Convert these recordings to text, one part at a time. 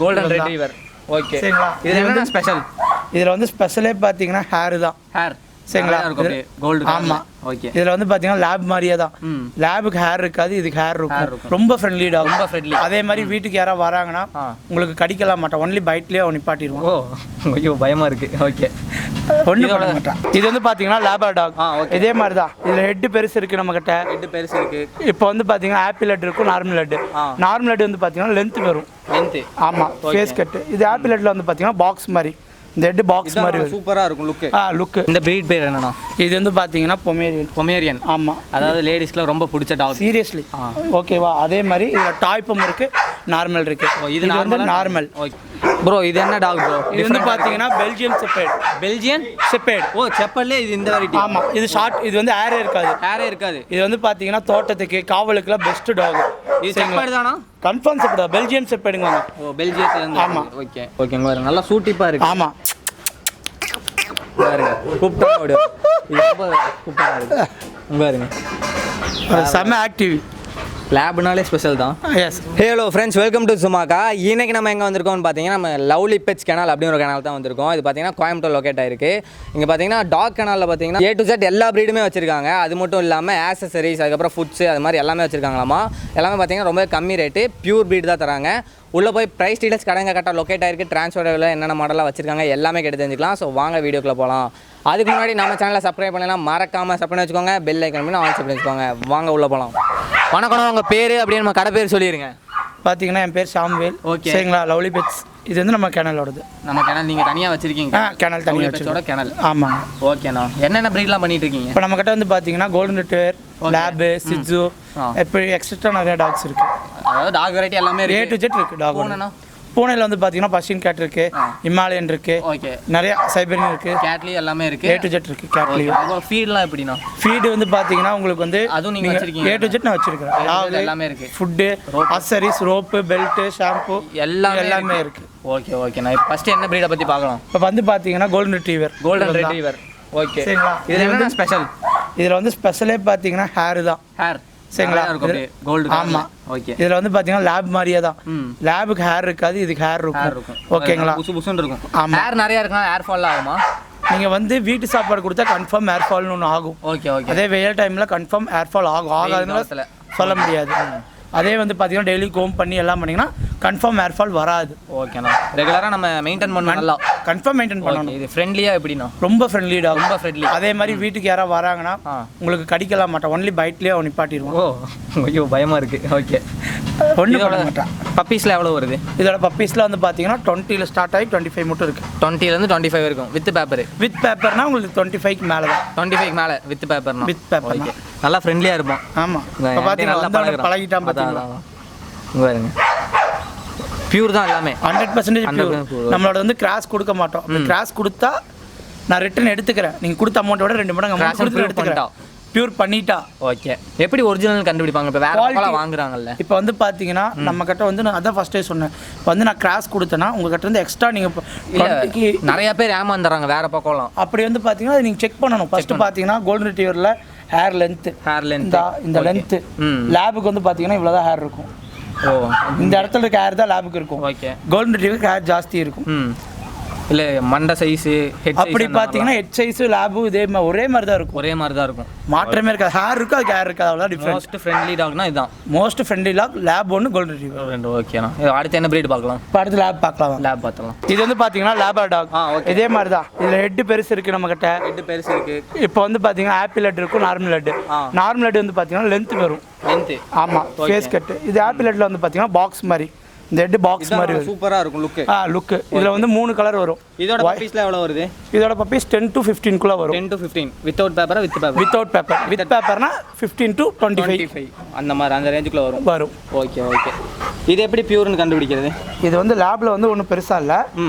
Golden retriever. Okay, சரிங்களா? இது என்ன ஸ்பெஷல்? இதில் வந்து ஸ்பெஷலே பார்த்தீங்கன்னா ஹேர் தான். ஹேர் சரிங்களா? கோல்டு. ஆமாம். ஓகே, இதில் வந்து பார்த்தீங்கன்னா லேப் மாதிரியே தான். லேபுக்கு ஹேர் இருக்காது, இதுக்கு ஹேர் இருக்கும். ரொம்ப ஃப்ரெண்ட்லி டாக். ரொம்ப ஃப்ரெண்ட்லி. அதே மாதிரி வீட்டுக்கு யாராவது வராங்கன்னா உங்களுக்கு கடிக்கலாம் மாட்டான், ஒன்லி பைட்லேயே நிப்பாட்டிடுவோம். ஓ, ஐயோ பயமா இருக்கு. ஓகே, ஒன்றும் பண்ண மாட்டான். இது வந்து பார்த்தீங்கன்னா லேபர் டாக். இதே மாதிரி தான். இதில் ஹெட் பெருசு இருக்கு, நம்ம கிட்ட ஹெட் பெருசு இருக்கு. இப்போ வந்து பார்த்தீங்கன்னா ஆப்பிள் ஹெட் இருக்கும், நார்மல் ஹெட். நார்மல் ஹெட் வந்து பார்த்தீங்கன்னா லென்த் வரும். லென்த். ஆமாம், ஃபேஸ் கட்டு. இது ஆப்பிள் ஹெட்ல வந்து பார்த்தீங்கன்னா பாக்ஸ் மாதிரி, இந்த ஹெட் பாக்ஸ் மாதிரி சூப்பரா இருக்கும் லுக். லுக். இந்த பிரீட் பேர் என்னன்னா? இது வந்து பார்த்தீங்கன்னா பொமேரியன். ஆமாம், அதாவது லேடிஸ்க்குலாம் ரொம்ப பிடிச்ச டாக். சீரியஸ்லி. ஓகேவா? அதே மாதிரி இதில் டாய்ப்பும் இருக்கு, நார்மல் இருக்கு. இது வந்து நார்மல். ப்ரோ, இது என்ன டாக் ப்ரோ? இது வந்து பார்த்தீங்கன்னா Belgian shepherd. Belgian shepherd. Oh, ஷெப்பர்ட்ல இது இந்த வெரைட்டி. ஆமாம், இது ஷார்ட். இது வந்து ஹேரே இருக்காது. ஹேரே இருக்காது. இது வந்து பார்த்தீங்கன்னா தோட்டத்துக்கு காவலுக்குலாம் பெஸ்ட் டாக். இது ஷெப்பர்ட் தானா? Confirm shepherd. பெல்ஜியன் ஷெப்பர்டுங்க. ஓ, பெல்ஜியத்துல இருந்து. ஆமாம். ஓகே ஓகேங்க, பாருங்க நல்லா சூட்டிப்பா இருக்கு. ஆமாம், பாருங்க கூப்பிட்டா ஓடும். இது ரொம்ப சூப்பரா இருக்கு பாருங்க. செம்ம ஆக்டிவ். லேப்னாலே ஸ்பெஷல் தான். Yes. Hello friends, welcome to சுமாக்கா. இன்னைக்கு நம்ம எங்கே வந்திருக்கோம்னு பார்த்தீங்கன்னா நம்ம லவ்லி பெட்ஸ் கெனல் அப்படிங்கிற ஒரு கெனல் தான் வந்திருக்கோம். இது பார்த்தீங்கன்னா கோயம்புத்தூர் லொக்கேட் ஆயிருக்கு. இங்கே பார்த்தீங்கன்னா டாக் கெனலில் பார்த்தீங்கன்னா A to Z எல்லா ப்ரீடுமே வச்சிருக்காங்க. அது மட்டும் இல்லாமல் ஆக்சசரிஸ், அதுக்கப்புறம் ஃபுட்ஸு, அது மாதிரி எல்லாமே வச்சிருக்காங்களாமா. எல்லாமே பார்த்தீங்கன்னா ரொம்ப கம்மி ரேட்டு, பியூர் ப்ரீட் தான் தராங்க. உள்ளே போய் ப்ரைஸ் டீடைல்ஸ் கடைங்க கரெக்டாக லொக்கேட் ஆயிருக்கு. டிரான்ஸ்ஃபரில் என்னென்ன மாடலாக வச்சிருக்காங்க எல்லாமே கேட்டு தெரிஞ்சுக்கலாம். ஸோ வாங்க வீடியோக்குள்ளே போகலாம். அதுக்கு முன்னாடி நம்ம சேனலை சப்ஸ்கிரைப் பண்ணலாம், மறக்காமல் சப்ஸ்கிரைப் வச்சுக்கோங்க. பெல் ஐக்கன் பண்ணி ஆல் சப்ஸ்கிரைப் வச்சுக்கோங்க. வாங்க உள்ளே போகலாம். வணக்கம், உங்கள் பேர் அப்படியே நம்ம கடை பேர் சொல்லிடுங்க. பார்த்தீங்கன்னா என் பேர் ஷாம்வேல். ஓகே, சரிங்களா? Lovely pets. இது வந்து நம்ம கெனலோடது. நம்ம கெனல் நீங்கள் தனியாக வச்சிருக்கீங்க? கெனல் தனியாக வச்சோட கெனல். ஆமாம். ஓகேண்ணா, என்னென்ன ப்ரீட்லாம் பண்ணிட்டு இருக்கீங்க? இப்போ நம்ம கிட்ட வந்து பார்த்தீங்கன்னா கோல்டன் ரெட்ரீவர், லேபு, சிட்ஸு, இப்போ எக்ஸ்ட்ரா நிறைய டாக்ஸ் இருக்கு. அதாவது டாக் வெரைட்டி எல்லாமே A to Z இருக்கு. டாக் பூனையில் வந்து பார்த்தீங்கன்னா பர்ஷியன் கேட் இருக்கு, இமாலயன் இருக்கு, ஓகே, நிறைய சைபீரியன் இருக்கு, கேட்லி எல்லாமே இருக்கு. A to Z இருக்கு கேட்லி. ஃபீட்லாம் எப்படின்னா? ஃபீடு வந்து பார்த்தீங்கன்னா உங்களுக்கு வந்து அதுவும் நீங்கள் வச்சிருக்கீங்க? A to Z நான் வச்சிருக்கிறேன். எல்லாமே இருக்கு. Food, accessories, rope, belt, shampoo எல்லாமே இருக்கு. ஓகே ஓகேண்ணா, இப்போ ஃபர்ஸ்ட் என்ன ப்ரீடை பற்றி பார்க்கலாம்? இப்போ வந்து பார்த்தீங்கன்னா கோல்டன் ரெட்ரீவர். ஓகே, சரிங்களா? இதில் என்ன ஸ்பெஷல்? இதில் வந்து ஸ்பெஷலே பார்த்தீங்கன்னா ஹேர் தான். ஹேர். சரிங்களா? கோல்டு. ஆமாம். ஓகே, இதில் வந்து பார்த்தீங்கன்னா லேப் மாதிரியே தான். லேபுக்கு ஹேர் இருக்காது, இதுக்கு ஹேர் இருக்கும். ஓகேங்களா? புசு புசுன்னு இருக்கும். ஆமாம். ஹேர் நிறையா இருக்குன்னா ஹேர் ஃபால் ஆகுமா? நீங்கள் வந்து வீட்டு சாப்பாடு கொடுத்தா கன்ஃபார்ம் ஹேர் ஃபால்னு ஒன்று ஆகும். Okay okay. அதே வெயில் டைமில் கன்ஃபார்ம் ஹேர் ஃபால் ஆகாதுன்னு சொல்ல முடியாது. அதே வந்து பார்த்தீங்கன்னா டெய்லி கோம் பண்ணி எல்லாம் பண்ணிங்கன்னா கன்ஃபார்ம் ஹேர் ஃபால் வராது. ஓகேண்ணா, ரெகுலராக நம்ம மெயின்டைன் பண்ணணும். நல்லா கன்ஃபார்ம் மெயின்டைன் பண்ணணும். இது ஃப்ரெண்ட்லியாக எப்படின்னா? ரொம்ப ஃப்ரெண்ட்லி டாக். ரொம்ப ஃப்ரெண்ட்லி. அதே மாதிரி வீட்டுக்கு யாராவது வராங்கன்னா உங்களுக்கு கடிக்கலாம் மாட்டான், ஒன்லி பைட்லேயே நிப்பாட்டிடுவோம். ஓ, ஐயோ பயமாக இருக்குது. ஓகே, ஒன்றும் பண்ண மாட்டான். பப்பீஸில் எவ்வளோ வருது? இதோட பப்பீஸில் வந்து பார்த்தீங்கன்னா 20ல் ஸ்டார்ட் ஆகி 25 மட்டும் இருக்குது. 20லேருந்து 25 இருக்கும் வித் பேப்பர். வித் பேப்பர்னா உங்களுக்கு 25க்கு மேலே தான். 25க்கு மேலே வித் பேப்பர்னா? With paper. ஓகே, நல்லா ஃப்ரெண்ட்லியாக இருப்போம். ஆமாம், இப்போ பார்த்தீங்கன்னா பழகிட்டான். பார்த்தீங்களா? பாருங்க, பியூர் தான் எல்லாமே. 100% பியூர். நம்மளோட வந்து கிராஸ் கொடுக்க மாட்டோம். கிராஸ் கொடுத்தா நான் ரிட்டர்ன் எடுத்துக்கிறேன். நீங்கள் கொடுத்த அமௌண்ட்டோட 2 மடங்கு அமௌண்ட் கொடுத்து எடுத்துக்கிறேன். பியூர் பண்ணிட்டா. ஓகே, எப்படி ஒரிஜினல் கண்டுபிடிப்பாங்க? இப்போ வேற பக்கம் வாங்குறாங்கல்ல. இப்போ வந்து பார்த்தீங்கன்னா நம்ம கிட்ட வந்து நான் அதான் ஃபர்ஸ்டே சொன்னேன். இப்போ வந்து நான் கிராஸ் கொடுத்தேன்னா உங்ககிட்ட இருந்து எக்ஸ்ட்ரா நீங்கள் நிறைய பேர் ஏமாந்துறாங்க வேற பக்கம்லாம். அப்படி வந்து பார்த்தீங்கன்னா நீங்கள் செக் பண்ணணும். ஃபர்ஸ்ட் பார்த்தீங்கன்னா கோல்டன் ரெட்ரீவரில் ஹேர் லென்த் இந்த லென்த்து. லேபுக்கு வந்து பார்த்தீங்கன்னா இவ்வளோ தான் ஹேர் இருக்கும். ஓ, இந்த இடத்துல இருக்க ஹேர் தான் லேபுக்கு இருக்கும். ஓகே, கோல்டன் ரெட்ரீவருக்கு ஹேர் ஜாஸ்தி இருக்கும். இல்லை மண்டை சைஸு, ஹெட் அப்படி பார்த்தீங்கன்னா ஹெட் சைஸு லேபு ஒரே மாதிரி தான் இருக்கும். ஒரே மாதிரி தான் இருக்கும், மாற்றமே இருக்காது. ஹேர் இருக்கும், அதுக்கு ஹேர் இருக்காது, அவ்வளோ டிஃப்ரெண்ட். மோஸ்ட் ஃப்ரெண்ட்லி டாக்னா இதுதான். மோஸ்ட் ஃப்ரெண்ட்லி டாக் லேப் ஒன்று, கோல்டன் ரெட்ரீவர் 2. ஓகேண்ணா, அடுத்து என்ன பிரீட் பார்க்கலாம்? இப்போ அடுத்து லேப் பார்க்கலாம். லேப் பார்த்துக்கலாம். இது வந்து பார்த்தீங்கன்னா லேபர் டாக். இதே மாதிரி தான். இதில் ஹெட் பெருசு இருக்குது, நம்ம கிட்ட ஹெட் பெருசு இருக்குது. இப்போ வந்து பார்த்தீங்கன்னா ஆப்பிள் ஹெட் இருக்கும், நார்மல் ஹெட். நார்மல் ஹெட் வந்து பார்த்தீங்கன்னா லென்த் வரும். லென்த். ஆமாம், ஃபேஸ் கட்டு. இது ஆப்பிள் ஹெட்டில் வந்து பார்த்தீங்கன்னா பாக்ஸ் மாதிரி, இந்த ஹெட் பாக்ஸ் மாதிரி சூப்பரா இருக்கும் லுக். லுக். இதுல வந்து 3 கலர் வரும். இதோட பப்பீஸ்ல எவ்வளவு வருது? இதோட பப்பீஸ் 10 to 15 குள்ள வரும். 10 to 15 வித்அவுட் பேப்பரா? With paper. Without paper. With பேப்பர்னா 15 to 25 அந்த மாதிரி அந்த ரேஞ்சுக்குள்ள வரும். Okay okay. இது எப்படி பியூர்னு கண்டுபிடிக்கிறது? இது வந்து லேப்ல வந்து ஒன்றும் பெருசா இல்ல.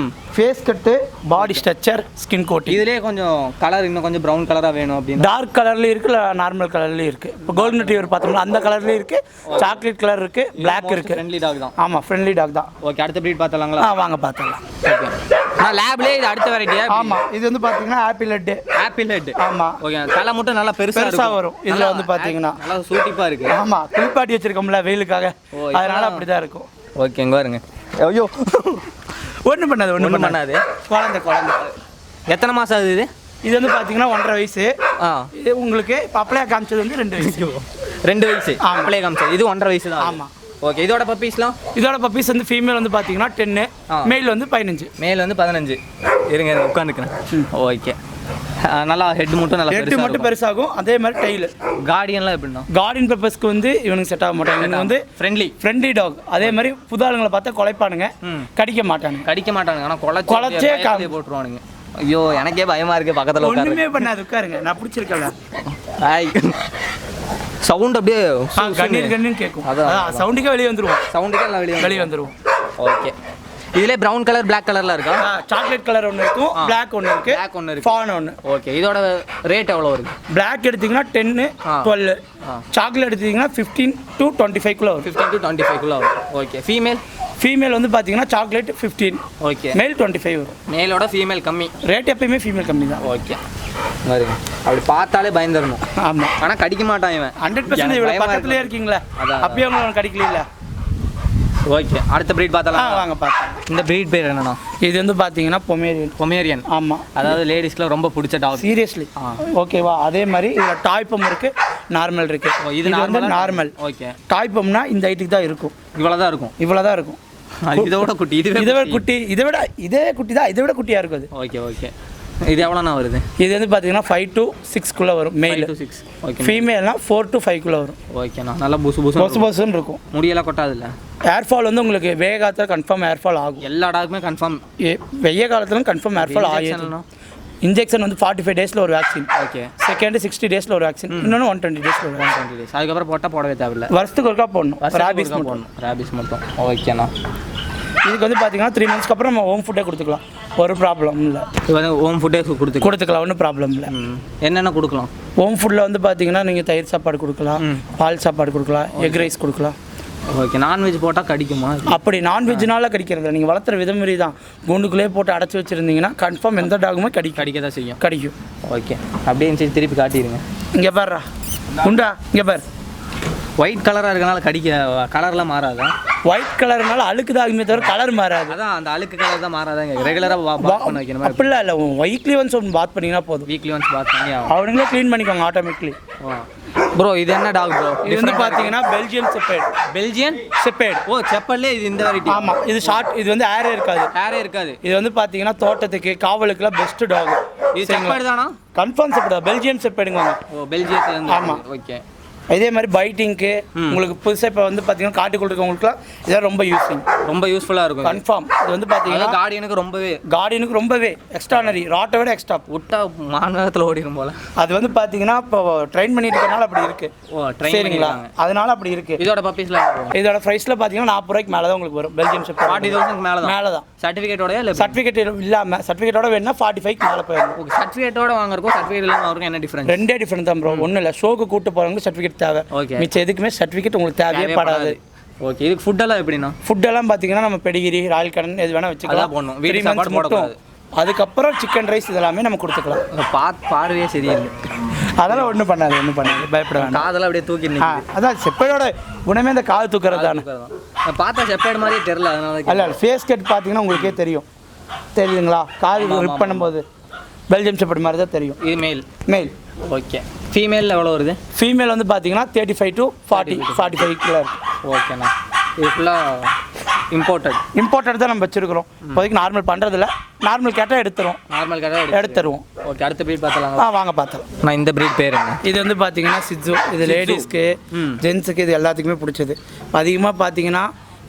Face cut, body structure, skin coating. இதுலயே கொஞ்சம் கலர் இன்னும் கொஞ்சம் ப்ரௌன் கலரா வேணும் அப்படினா டார்க் கலர்லயும் இருக்கு, நார்மல் கலர்லயும் இருக்கு. இப்போ கோல்டன் ரெட்ரீவர் பார்த்தோம்னா அந்த கலர்லயும் இருக்கு, சாக்லேட் கலர் இருக்கு, பிளாக் இருக்கு. ஃப்ரெண்ட்லி டாக் தான். ஆமா, ஃப்ரெண்ட்லி டாக் தான். ஓகே, அடுத்த பிரீட் பார்த்தலாங்களா? வாங்க பார்த்தலாம். ஓகே, நான் லேப்லயே இது அடுத்த வெரைட்டியா? ஆமா, இது வந்து பாத்தீங்கன்னா ஆப்பிள் ஹெட். Apple head. ஆமா. ஓகே, தலை மட்டும் நல்லா பெருசா வரும். இதுல வந்து பாத்தீங்கன்னா நல்லா சூட்டிப்பா இருக்கு. ஆமா, குளிப்பாட்டி வச்சிருக்கோம்ல வெயிலுக்காக, அதனால அப்படிதான் இருக்கும். ஓகே, இங்க பாருங்க ஐயோ ஒன்றும் பண்ணாது ஒன்றும் பண்ணாது. குழந்தை எத்தனை மாதம் ஆகுது இது? இது வந்து பார்த்தீங்கன்னா 1.5 வயசு. இது உங்களுக்கு இப்போ அப்ளையா காமிச்சது வந்து 2 வயசு. 2 வயசு அப்ளையா காமிச்சது. இது 1.5 வயசு தான். ஆமாம். ஓகே. இதோட பப்பீஸ்லாம்? இதோட பப்பீஸ் வந்து ஃபீமேல் வந்து பார்த்தீங்கன்னா 10, மேல் வந்து 15. மேல் வந்து 15. இருங்க உட்காந்துக்கிறேன். ஓகே. நல்லா ஹெட் மட்டும் நல்லா ஹெட் மட்டும் பெருசாகும். அதே மாதிரி டைல். கார்டியன்லாம் எப்படின்னா? கார்டியன் பர்பஸ்க்கு வந்து இவனுக்கு செட் ஆக மாட்டாங்க. இவனுக்கு வந்து ஃப்ரெண்ட்லி டாக். அதே மாதிரி புது ஆளுங்களை பார்த்தா குலைப்பானுங்க, கடிக்க மாட்டானுங்க. ஆனால் குலைச்சே போட்டுருவானுங்க. ஐயோ எனக்கே பயமா இருக்கு. பக்கத்தில் ஒன்றுமே பண்ணாது, உட்காருங்க. நான் பிடிச்சிருக்கேன். சவுண்ட் அப்படியே கண்ணீர் கேட்கும். அதான் சவுண்டுக்கே வெளியே வந்துருவோம். வெளியே வந்துருவோம். ஓகே. இதுல பிரவுன் கலர் பிளாக் கலர்ல இருக்கா? சாக்லேட் கலர் ஒன்று இருக்கும், பிளாக் ஒன்று இருக்கு, ஃபான் ஒன்று. ஓகே. இதோட ரேட் எவ்வளோ இருக்கு? பிளாக் எடுத்தீங்கன்னா 10, 12. சாக்லேட் எடுத்தீங்கன்னா 15 to 25 குள்ள வரும். 15 to 25 குள்ள வரும். ஓகே. ஃபீமேல் வந்து பார்த்தீங்கன்னா சாக்லேட் 15. ஓகே. மேல் 25 வரும். மேலோட ஃபீமேல் கம்மி. ரேட் எப்பயுமே ஃபீமேல் கம்மி தான். ஓகே. அப்படி பார்த்தாலே பயந்துடணும். ஆமாம். ஆனால் கடிக்க மாட்டான் இவன். 100% இவ்வளோ பக்கத்துலேயே இருக்கீங்களா? அப்பயே உங்களுக்கு கடிக்கல. ஓகே. அடுத்த ப்ரீட் பார்த்தலாம் வாங்க பார்த்தேன். இந்த ப்ரீட் பேர் என்னன்னா? இது வந்து பார்த்தீங்கன்னா பொமேரியன். ஆமாம். அதாவது லேடிஸ்க்குலாம் ரொம்ப பிடிச்ச டாக். சீரியஸ்லி. ஓகேவா? அதே மாதிரி இதில் டாய் பம் இருக்குது, நார்மல் இருக்குது. இது வந்து நார்மல். ஓகே. டாய் பம்னா இந்த ஹைட்டுக்கு தான் இருக்கும். இவ்வளோ தான் இருக்கும். இதோட குட்டி. இதை விட குட்டியாக இருக்கும் அது. ஓகே. இது எவ்வளோண்ணா வருது? இது வந்து பார்த்தீங்கன்னா 5 to 6 குள்ளே வரும். Mail 5 to 6. ஓகே. ஃபீமேல்னா 4 to 5 குள்ளே வரும். ஓகேண்ணா. நல்லா புசுன்னு இருக்கும். முடியெல்லாம் கொட்டாது இல்லை? ஏர்ஃபால் வந்து உங்களுக்கு வெய்ய காலத்தில் கன்ஃபார்ம் ஏர்ஃபால் ஆகும். எல்லா டாக்குமே கன்ஃபார்ம். வெய்ய காலத்திலும் கன்ஃபார்ம் ஏர்ஃபால் ஆகும். இன்ஜெக்ஷன் வந்து 45 டேஸில் ஒரு வேக்சின். ஓகே. செகண்ட் 60 டேஸில் ஒரு வேக்சின். இன்னொன்று 120 டேஸில் ஒரு 120 டேஸ். அதுக்கப்புறம் போடவே தேவையில்லை. வருஷத்துக்கு ஒருக்கா போடணும். ரேபிஸ் மட்டும். ஓகேண்ணா. இதுக்கு வந்து பார்த்தீங்கன்னா 3 மந்த்ஸ்க்கு அப்புறம் நம்ம ஹோம் ஃபுட்டே கொடுத்துக்கலாம். ஒரு ப்ராப்ளம் இல்லை. ஹோம் ஃபுட்டே கொடுத்துக்கலாம். ஒன்றும் ப்ராப்ளம் இல்லை. என்னென்ன கொடுக்கலாம்? ஹோம் ஃபுட்டில் வந்து பார்த்தீங்கன்னா நீங்கள் தயிர் சாப்பாடு கொடுக்கலாம், பால் சாப்பாடு கொடுக்கலாம், எக் ரைஸ் கொடுக்கலாம். ஓகே. நான்வெஜ் போட்டால் கடிக்குமா? அப்படி நான்வெஜ்னால கடிக்கிறது நீங்கள் வளர்த்துற விதமுறை தான். குண்டுக்குள்ளேயே போட்டு அடைச்சி வச்சுருந்தீங்கன்னா கன்ஃபார்ம் எந்த டாகுமே கடிக்க தான் செய்யும். கடிக்கும். ஓகே. அப்படியே சரி திருப்பி காட்டிடுங்க. இங்கே பாருடா குண்டா, இங்கே பாரு. ஒயிட் கலராக இருக்கனால கலர்லாம் மாறாதா? ஒயிட் கலர்னால அழுக்கு தான் ஆகுமே தவிர கலர் மாறாது. அதான் அந்த அழுக்கு கலர் தான் மாறாதாங்க. ரெகுலராக பாத் பண்ண வைக்கணும். அப்படிலாம் இல்லை. வீக்லி ஒன்ஸ் பாத் பண்ணிங்கன்னா போதும். வீக்லி ஒன்ஸ் பாத் பண்ணி அவங்களே க்ளீன் பண்ணிக்கோங்க ஆட்டோமேட்டிக்லி. ப்ரோ இது என்ன டாக் ப்ரோ? இது வந்து பார்த்தீங்கன்னா பெல்ஜியன் ஷெப்பர்ட். ஓ செப்பர்ட்லேயே இது இந்த வெரைட்டி? ஆமாம். இது ஷார்ட். இது வந்து ஹேரே இருக்காது. இது வந்து பார்த்தீங்கன்னா தோட்டத்துக்கு காவலுக்குலாம் பெஸ்ட் டாக். இது செப்பர்ட் தானா? கன்ஃபார்ம் செப்பர்ட் தான். பெல்ஜியன் ஷெப்பர்டுங்க. ஓ பெல்ஜியத்தில். ஆமாம். ஓகே. இதே மாதிரி பைட்டிங்க்கு உங்களுக்கு புதுசாக இப்போ வந்து பார்த்தீங்கன்னா காட்டுக்குள்ள இருக்கவங்களுக்குலாம் இதெல்லாம் ரொம்ப யூஸ்ஃபுல்லாக இருக்கும். கன்ஃபார்ம். இது வந்து பார்த்தீங்கன்னா கார்டியனுக்கு ரொம்பவே எக்ஸ்ட்ரானரி. ராட்டை விட எக்ஸ்ட்ரா விட்டா மாநகரத்தில் ஓடிடும் போல. அது வந்து பார்த்தீங்கன்னா இப்போ ட்ரெயின் பண்ணிட்டு இருக்கனால அப்படி இருக்கு. சரிங்களா? அதனால அப்படி இருக்கு. இதோட ப்ரைஸில் பார்த்தீங்கன்னா 40 ரூபாய்க்கு மேலே தான் உங்களுக்கு வரும். பெல்ஜியம் ஷெப்பர்ட் 40,000 மேலே தான். சர்டிஃபிகேட் இல்லாமல் சர்டிஃபிகேட்டோட வேணும்னா 45க்கு மேலே போயிடும். சர்டிஃபிகேட்டோட வாங்குறதுக்கும் சர்டிஃபிகேட் இல்லாமல் அவருக்கு என்ன டிஃபரன்ஸ்? ரெண்டே டிஃபரன்ஸ் தான் ப்ரோ. ஒன்றும் இல்லை. ஷோக்கு கூட்டு போகிறவங்க சர்டிஃபிகேட் தேவை. மிச்சம் எதுக்குமே சர்டிஃபிகேட் உங்களுக்கு தேவையே படாது. ஓகே. இதுக்கு ஃபுட்டெல்லாம் எப்படின்னா? ஃபுட்டெல்லாம் பார்த்தீங்கன்னா நம்ம பெடிகிரி, ராயல் கடன் எது வேணால் வச்சுக்கலாம். வீட்டு சாப்பாடு போடக்கூடாது. அதுக்கப்புறம் சிக்கன் ரைஸ் இதெல்லாமே நம்ம கொடுத்துக்கலாம். பார்வையே சரியில்லை. அதெல்லாம் ஒன்றும் பண்ணாது. பயப்பட வேண்டாம். காதெல்லாம் அப்படியே தூக்கி. அதான் செப்பேடோட குணமே இந்த காது தூக்குறது தானே. பார்த்தா செப்பேட் மாதிரியே தெரியல. அதனால இல்லை ஃபேஸ் கட் பார்த்தீங்கன்னா உங்களுக்கே தெரியுதுங்களா? காது ரிப் பண்ணும்போது பெல்ஜியம் ஷெப்பர்ட் மாதிரி தான் தெரியும். இது மேல். ஓகே. ஃபீமேலில் எவ்வளோ வருது? ஃபீமேல் வந்து பார்த்தீங்கன்னா 35 to 45 கிலோ இருக்குது. ஓகேண்ணா. இது ஃபுல்லாக இம்போர்ட்டட் தான் நம்ம வச்சுருக்கிறோம். இப்போதைக்கு நார்மல் பண்ணுறதில்ல. நார்மல் கேட்டால் எடுத்துருவோம். ஓகே. அடுத்த ப்ரீட் பார்த்தலாம். வாங்க பார்த்தலாம். நான் இந்த ப்ரீட் பேர் என்ன? இது வந்து பார்த்தீங்கன்னா சிட்சு. இது லேடிஸ்க்கு ஜென்ஸுக்கு இது எல்லாத்துக்குமே பிடிச்சது. அதிகமாக பார்த்தீங்கன்னா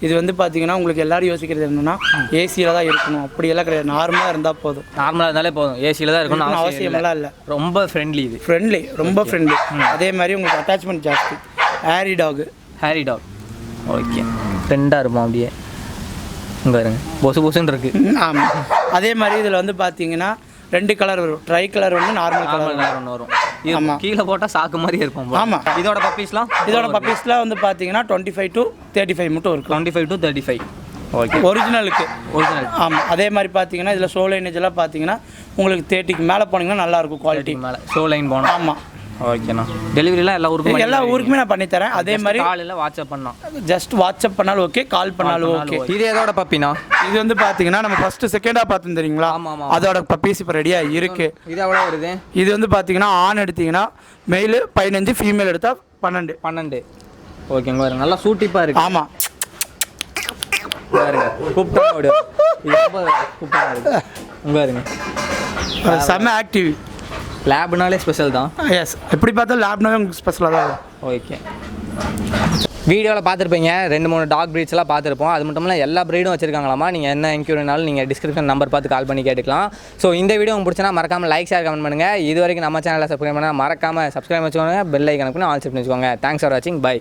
இது வந்து பார்த்தீங்கன்னா உங்களுக்கு எல்லாரும் யோசிக்கிறது என்னன்னா ஏசியில் தான் இருக்கணும். அப்படியெல்லாம் கிடையாது. நார்மலாக இருந்தால் போதும். நார்மலாக இருந்தாலே போதும். ஏசியில் தான் இருக்கணும் அவசியமெல்லாம் இல்லை. ரொம்ப ஃப்ரெண்ட்லி. ரொம்ப ஃப்ரெண்ட்லி. அதே மாதிரி உங்களுக்கு அட்டாச்மெண்ட் ஜாஸ்தி. Hairy dog. ஓகே. ஃப்ரெண்டாக இருப்போம் அப்படியே. இங்கே இருங்க பொசுன்னு இருக்குது. ஆமாம். அதே மாதிரி இதில் வந்து பார்த்தீங்கன்னா 2 கலர் வரும். ட்ரை கலர் ஒன்று, நார்மல் கலர் ஒன்று வரும். ஆமாம். கீழே போட்டால் சாக்கு மாதிரி இருக்கும். ஆமாம். இதோட பப்பீஸ்லாம் வந்து பார்த்தீங்கன்னா 25 to 35 மட்டும் இருக்கும். 25 to 35. ஓகே. ஒரிஜினல். ஆமாம். அதே மாதிரி பார்த்தீங்கன்னா இதில் ஷோ லைனேஜ் எல்லாம் பார்த்தீங்கன்னா உங்களுக்கு 30க்கு மேலே போனீங்கன்னா நல்லாயிருக்கும் குவாலிட்டி. மேலே ஷோ லைன் போனோம். ஆமாம். ஓகேண்ணா. டெலிவரிலாம் எல்லா ஊருக்குமே நான் பண்ணி தரேன். அதே மாதிரி காலையில் வாட்ஸ்அப் பண்ணலாம், ஜஸ்ட் வாட்ஸ்அப் பண்ணாலும் ஓகே, கால் பண்ணாலும் ஓகே. இது எதோட பப்பினா? இது வந்து பார்த்தீங்கன்னா நம்ம ஃபர்ஸ்ட் செகண்டாக பார்த்து தெரியுங்களா? அதோட பப்பீஸ் இப்போ ரெடியாக இருக்கு. இது எவ்வளோ வருது? இது வந்து பார்த்தீங்கன்னா ஆண் எடுத்தீங்கன்னா மெயில் 15, ஃபீமேல் எடுத்தால் 12. ஓகேங்க. பாருங்க நல்லா சூட்டிப்பாக இருக்கு. ஆமாம் பாருங்க கூப்பிட்டா இருக்கு. பாருங்க செம்ம ஆக்டிவ். லேப்னாலே ஸ்பெஷல் தான். எஸ், எப்படி பார்த்தாலும் லேப்னாவே உங்களுக்கு ஸ்பெஷலாக தான் இருக்கும். ஓகே. வீடியோவில் பார்த்துருப்பீங்க, 2-3 டாக் ப்ரீட்ஸ்லாம் பார்த்துருப்போம். அது மட்டும் இல்லை எல்லா ப்ரீடும் வச்சிருக்காங்களாமா. நீங்கள் என்ன என்க்யூரினாலும் நீங்கள் டிஸ்கிரிப்ஷன் நம்பர் பார்த்து கால் பண்ணி கேட்டுக்கலாம். ஸோ இந்த வீடியோ உங்களுக்கு பிடிச்சினா மறக்காமல் லைக், ஷேர், கமெண்ட் பண்ணுங்கள். இது வரைக்கும் நம்ம சேனலில் சப்ஸ்கிரைப் பண்ணால் மறக்காமல் சப்ஸ்கிரைப் வச்சுக்கோங்க, பெல் ஐக்கன் பண்ணி ஆல் செட் பண்ணி வச்சுக்கோங்க. தேங்க்ஸ் ஃபார் வாட்சிங். பை.